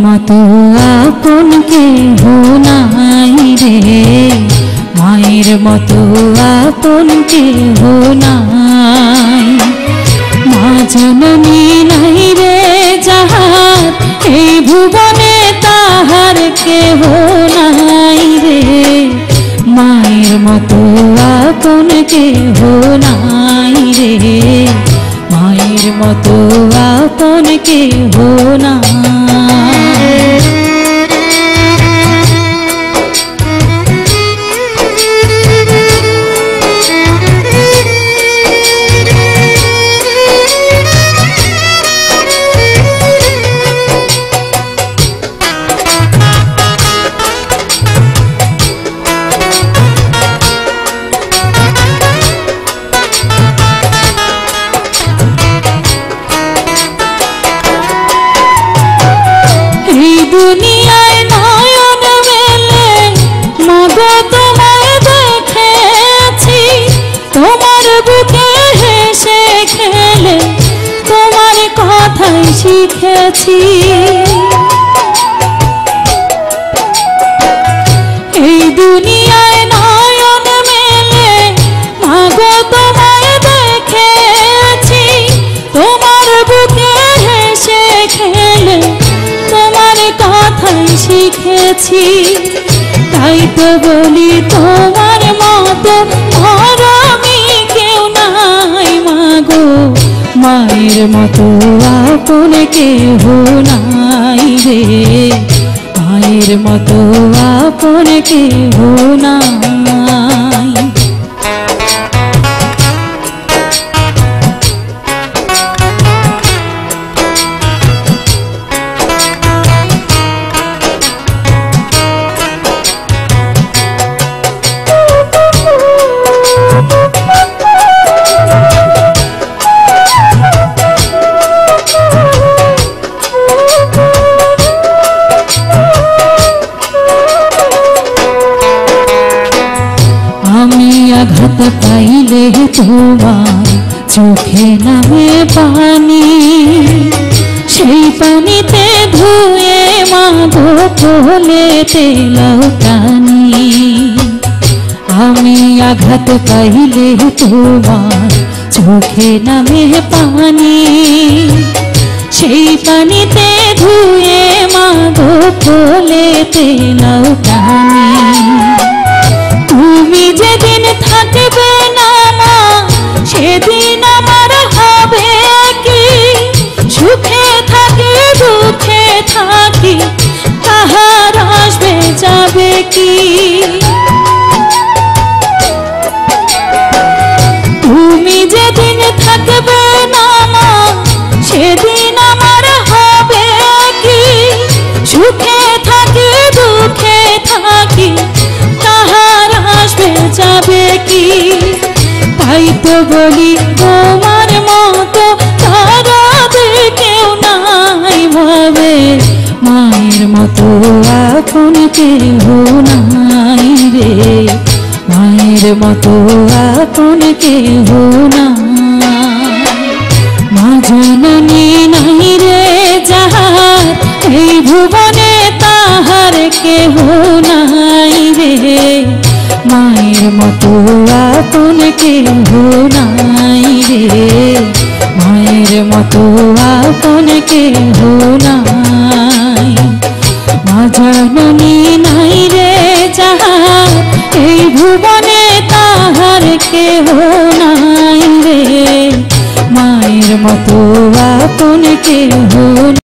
মতো আপন কেহ নাই রে, মায়ের মতো আপন কেহ নাই। মা জননী নাই রে যাহার, এই ভুবনে তাহার কেহ নাই রে, মায়ের মতো আপন কেহ নাই রে, মায়ের মতো আপন কেহ নাই। দুনিয়ায় নয়ন মেলে মাগো তোমায় দেখেছি, তোমার বুকে হেসে খেলে তোমার কথাই শিখেছি। এই দুনিয়ায় নয়ন মেলে মাগো তোমায় দেখেছি, তোমার বুকে হেসে খেলে তোমার কথাই শিখেছি। তাই তো বলি তোমার মতো মরমি কেউ নাই মাগো, মায়ের মতো আপন কেহ নাই রে, মায়ের মতো আপন কেহ নাই। আঘাত পাইলে তোমার চোখে নামে পানি, সেই পানিতে ধুয়ে মাগো কোলেতে লাও টানি। আমি আঘাত পাইলে তোমার চোখে নামে পানি, সেই পানিতে ধুয়ে মাগো কোলেতে লাও টানি। তুমি যেদিন থাকবে না মা, সেদিন আমার হবে কি, সুখে থাকি দুঃখে থাকি তাহার আসবে যাবে কি। তুমি যেদিন থাকবে না মা, সেদিন আমার হবে কি, সুখে থাকি দুঃখে থাকি তাহার আসবে যাবে কি। তাই তো বলি তোমার মতো তারাদের কেউ নাই ভাবে, মায়ের মতো আপন কেহ নাই রে, মায়ের মতো আপন কেহ নাই। মা জননী নাই রে যাহার, এই ভুবনে তাহার কেহ নাই রে, মায়ের মতো আপন কেহ নাই রে, মায়ের মতো আপন কেহ নাই। মা জননী নাই রে যাহার, এই ভুবনে তাহার কেহ নাই রে, মায়ের মতো আপন কেহ।